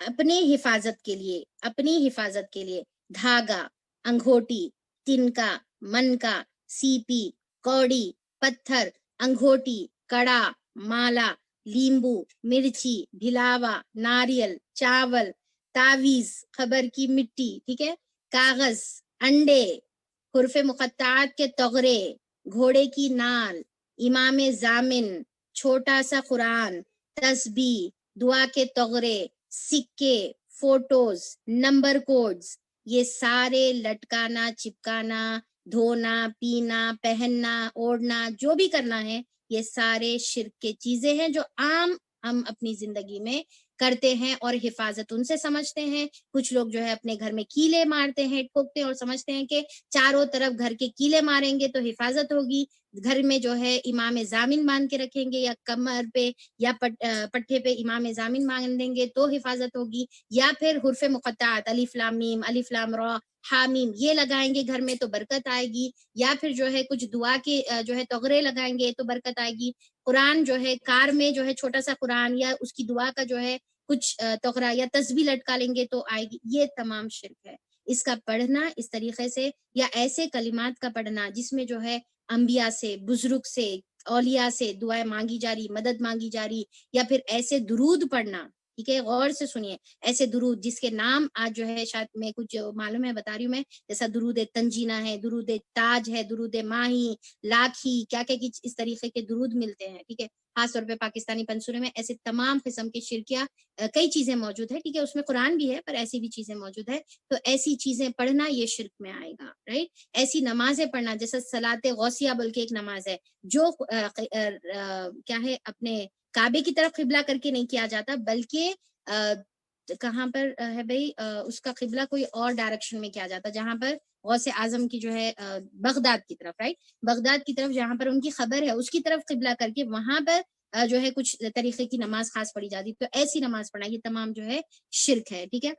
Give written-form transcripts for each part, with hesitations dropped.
اپنے حفاظت کے لیے دھاگا، انگھوٹی، تنکا، منکا، سیپی، کوڑی، پتھر، انگھوٹی، کڑا، مالا، لیمبو، مرچی، بھلاوا، ناریل، چاول، تعویذ، خبر کی مٹی، ٹھیک ہے، کاغذ، انڈے، حروف مقطعات کے تغرے، گھوڑے کی نال، امام ضامن، چھوٹا سا قرآن، تسبیح، دعا کے تغرے، سکے، فوٹوز، نمبر کوڈز، یہ سارے لٹکانا، چپکانا، دھونا، پینا، پہننا، اوڑھنا، جو بھی کرنا ہے، یہ سارے شرک کے چیزیں ہیں جو عام ہم اپنی زندگی میں کرتے ہیں اور حفاظت ان سے سمجھتے ہیں۔ کچھ لوگ جو ہے اپنے گھر میں کیلے مارتے ہیں، ٹھوکتے ہیں اور سمجھتے ہیں کہ چاروں طرف گھر کے کیلے ماریں گے تو حفاظت ہوگی، گھر میں جو ہے امام ضامن باندھ کے رکھیں گے یا کمر پہ یا پٹھے پہ امام ضامن باندھ دیں گے تو حفاظت ہوگی، یا پھر حروف مقطعات الف لام میم، الف لام را، حامیم یہ لگائیں گے گھر میں تو برکت آئے گی، یا پھر جو ہے کچھ دعا کے جو ہے تغرے لگائیں گے تو برکت آئے گی، قرآن جو ہے کار میں جو ہے چھوٹا سا قرآن یا اس کی دعا کا جو ہے کچھ تغرا یا تسبیح لٹکا لیں گے تو آئے گی، یہ تمام شرک ہے۔ اس کا پڑھنا اس طریقے سے یا ایسے کلمات کا پڑھنا جس میں جو ہے انبیاء سے، بزرگ سے، اولیاء سے دعائیں مانگی جا رہی، مدد مانگی جا رہی، یا پھر ایسے درود پڑھنا، ٹھیک ہے، غور سے سنیے، ایسے درود جس کے نام آج جو ہے شاید میں کچھ معلوم ہے بتا رہی ہوں میں، جیسا درود تنجینہ ہے، درود تاج ہے، درود ماہی، لاکھی، کیا اس طریقے کے درود ملتے ہیں، ٹھیک ہے، خاص طور پہ پاکستانی پنسورے میں ایسے تمام قسم کی شرکیاں کئی چیزیں موجود ہے، ٹھیک ہے، اس میں قرآن بھی ہے پر ایسی بھی چیزیں موجود ہے، تو ایسی چیزیں پڑھنا یہ شرک میں آئے گا، رائٹ۔ ایسی نمازیں پڑھنا جیسے صلاۃ غوثیہ بلکہ ایک نماز ہے جو کیا ہے اپنے کعبے کی طرف قبلہ کر کے نہیں کیا جاتا بلکہ کہاں پر ہے بھائی، اس کا قبلہ کوئی اور ڈائریکشن میں کیا جاتا، جہاں پر غوث اعظم کی جو ہے بغداد کی طرف، رائٹ، بغداد کی طرف جہاں پر ان کی خبر ہے اس کی طرف قبلہ کر کے وہاں پر جو ہے کچھ طریقے کی نماز خاص پڑھی جاتی، تو ایسی نماز پڑھنا یہ تمام جو ہے شرک ہے، ٹھیک ہے۔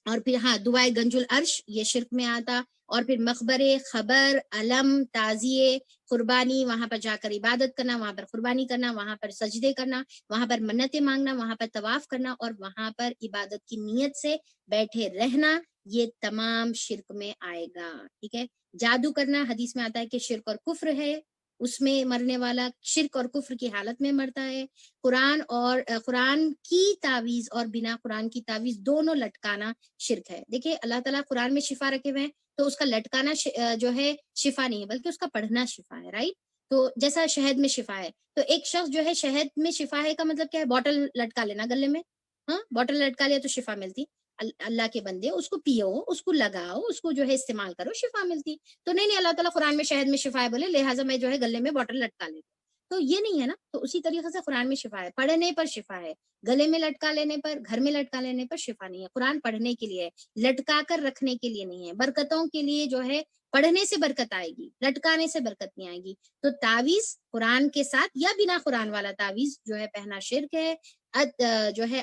اور پھر ہاں دعائے گنج العرش یہ شرک میں آتا، اور پھر مقبرے، خبر، علم، تعزیے، قربانی، وہاں پر جا کر عبادت کرنا، وہاں پر قربانی کرنا، وہاں پر سجدے کرنا، وہاں پر منتیں مانگنا، وہاں پر طواف کرنا اور وہاں پر عبادت کی نیت سے بیٹھے رہنا، یہ تمام شرک میں آئے گا، ٹھیک ہے۔ جادو کرنا حدیث میں آتا ہے کہ شرک اور کفر ہے، اس میں مرنے والا شرک اور کفر کی حالت میں مرتا ہے۔ قرآن کی تعویذ اور بنا قرآن کی تعویذ دونوں لٹکانا شرک ہے۔ دیکھیں اللہ تعالیٰ قرآن میں شفا رکھے ہوئے ہیں تو اس کا لٹکانا جو ہے شفا نہیں ہے بلکہ اس کا پڑھنا شفا ہے، رائٹ۔ تو جیسا شہد میں شفا ہے، تو ایک شخص جو ہے شہد میں شفا ہے کا مطلب کیا ہے، بوٹل لٹکا لینا گلے میں، ہاں بوٹل لٹکا لیا تو شفا ملتی، اللہ کے بندے اس کو پیو، اس کو لگاؤ، اس کو جو ہے استعمال کرو، شفا ملتی۔ تو نہیں اللہ تعالیٰ قرآن میں شہد میں شفا ہے بولے لہٰذا میں جو ہے گلے میں بوٹل لٹکا لیتا، تو یہ نہیں ہے نا۔ تو اسی طریقے سے قرآن میں شفا ہے، پڑھنے پر شفا ہے، گلے میں لٹکا لینے پر، گھر میں لٹکا لینے پر شفا نہیں ہے۔ قرآن پڑھنے کے لیے ہے، لٹکا کر رکھنے کے لیے نہیں ہے، برکتوں کے لیے جو ہے پڑھنے سے برکت آئے گی، لٹکانے سے برکت نہیں آئے گی۔ تو تعویذ قرآن کے ساتھ یا بنا قرآن والا تعویذ جو ہے پہنا شرک ہے۔ جو ہے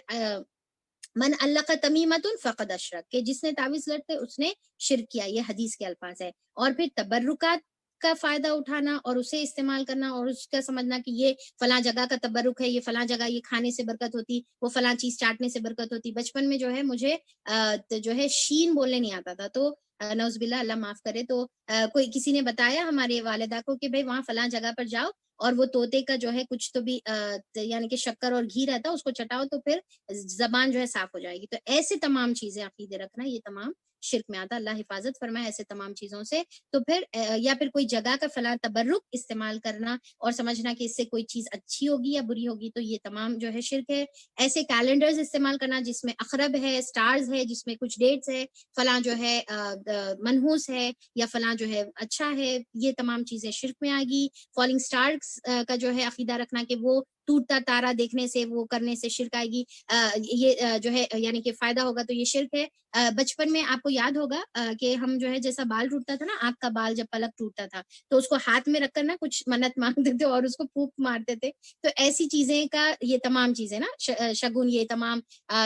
من علق تمیمۃ فقد اشرک، کہ جس نے تعویذ لٹتے اس نے شرک کیا، یہ حدیث کے الفاظ ہے۔ اور پھر تبرکات کا فائدہ اٹھانا اور اسے استعمال کرنا اور اس کا سمجھنا کہ یہ فلاں جگہ کا تبرک ہے، یہ فلاں جگہ یہ کھانے سے برکت ہوتی، وہ فلاں چیز چاٹنے سے برکت ہوتی۔ بچپن میں جو ہے مجھے جو ہے شین بولنے نہیں آتا تھا، تو نعوذ باللہ اللہ معاف کرے، تو کوئی کسی نے بتایا ہمارے والدہ کو کہ بھائی وہاں فلاں جگہ پر جاؤ اور وہ طوطے کا جو ہے کچھ تو بھی یعنی کہ شکر اور گھی رہتا، اس کو چٹاؤ تو پھر زبان جو ہے صاف ہو جائے گی۔ تو ایسے تمام چیزیں عقیدے رکھنا یہ تمام شرک میں آتا، اللہ حفاظت فرمائے ایسے تمام چیزوں سے۔ تو پھر یا پھر کوئی جگہ کا فلاں تبرک استعمال کرنا اور سمجھنا کہ اس سے کوئی چیز اچھی ہوگی یا بری ہوگی، تو یہ تمام جو ہے شرک ہے۔ ایسے کیلنڈرز استعمال کرنا جس میں اقرب ہے، سٹارز ہے، جس میں کچھ ڈیٹس ہے، فلاں جو ہے منحوس ہے یا فلاں جو ہے اچھا ہے، یہ تمام چیزیں شرک میں آئے گی۔ فالنگ سٹارز کا جو ہے عقیدہ رکھنا کہ وہ ٹوٹتا تارا دیکھنے سے، وہ کرنے سے شرک آئے گی، یہ جو ہے یعنی کہ فائدہ ہوگا تو یہ شرک ہے۔ بچپن میں آپ کو یاد ہوگا کہ ہم جو ہے جیسا بال ٹوٹتا تھا نا، آنکھ کا بال جب پلک ٹوٹتا تھا تو اس کو ہاتھ میں رکھ کر نا کچھ منت مانگتے تھے اور اس کو پھونک مارتے تھے، تو ایسی چیزیں کا یہ تمام چیزیں نا شگن، یہ تمام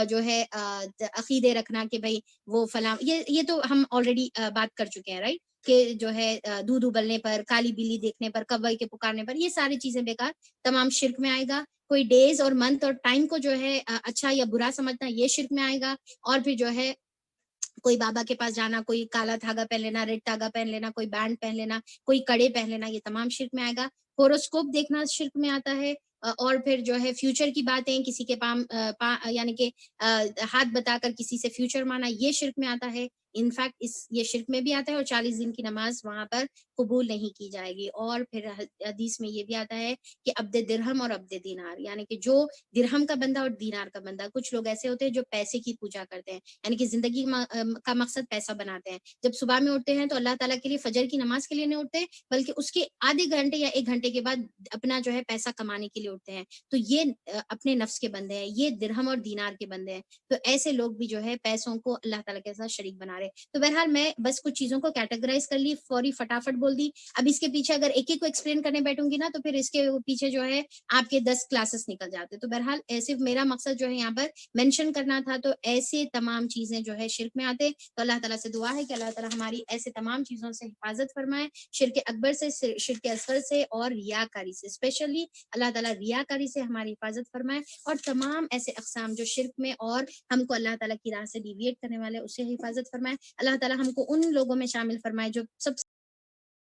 جو ہے عقیدے رکھنا کہ بھائی وہ فلاں، یہ تو ہم آلریڈی بات کر چکے ہیں، رائٹ۔ کہ جو ہے دودھ ابلنے پر، کالی بلی دیکھنے پر، کوے کے پکارنے پر، یہ ساری چیزیں بیکار، تمام شرک میں آئے گا. کوئی ڈیز اور منتھ اور ٹائم کو جو ہے اچھا یا برا سمجھنا، یہ شرک میں آئے گا. اور پھر جو ہے کوئی بابا کے پاس جانا، کوئی کالا دھاگا پہن لینا، ریڈ دھاگا پہن لینا، کوئی بینڈ پہن لینا، کوئی کڑے پہن لینا، یہ تمام شرک میں آئے گا. ہوروسکوپ دیکھنا شرک میں آتا ہے. اور پھر جو ہے فیوچر کی باتیں، کسی کے یعنی کہ ہاتھ بتا کر کسی سے فیوچر مانا، یہ شرک میں آتا ہے. انفیکٹ یہ شرک میں بھی آتا ہے. اور 40 دن کی نماز وہاں پر قبول نہیں کی جائے گی. اور پھر حدیث میں یہ بھی آتا ہے کہ عبد درہم اور عبد دینار، یعنی کہ جو درہم کا بندہ اور دینار کا بندہ. کچھ لوگ ایسے ہوتے ہیں جو پیسے کی پوجا کرتے ہیں، یعنی کہ زندگی کا مقصد پیسہ بناتے ہیں. جب صبح میں اٹھتے ہیں تو اللہ تعالیٰ کے لیے فجر کی نماز کے لیے نہیں اٹھتے، بلکہ اس کے آدھے گھنٹے یا 1 گھنٹے کے بعد اپنا جو ہے پیسہ کمانے کے لیے اٹھتے ہیں. تو یہ اپنے نفس کے بندے ہیں، یہ درہم اور دینار کے بندے ہیں. تو ایسے لوگ بھی جو ہے پیسوں کو اللہ تعالیٰ کے ساتھ شریک بنا رہے. تو بہرحال میں بس کچھ چیزوں کو کیٹیگرائز کر لی، فوری فٹافٹ بول دی. اب اس کے پیچھے اگر ایک ایک کو ایکسپلین کرنے بیٹھوں گی نا تو پھر اس کے پیچھے جو ہے آپ کے 10 کلاسز نکل جاتے. تو بہرحال ایسے میرا مقصد جو ہے یہاں پر مینشن کرنا تھا. تو ایسے تمام چیزیں جو ہے شرک میں آتے. تو اللہ تعالیٰ سے دعا ہے کہ اللہ تعالیٰ ہماری ایسے تمام چیزوں سے حفاظت فرمائے، شرک اکبر سے، شرک اصغر سے، اور ریاکاری سے. اسپیشلی اللہ تعالیٰ ریاکاری سے ہماری حفاظت فرمائے، اور تمام ایسے اقسام جو شرک میں اور ہم کو اللہ تعالیٰ کی راہ سے ڈیویٹ کرنے والے، اس سے حفاظت فرمائے. اللہ تعالیٰ ہم کو ان لوگوں میں شامل فرمائے جو سب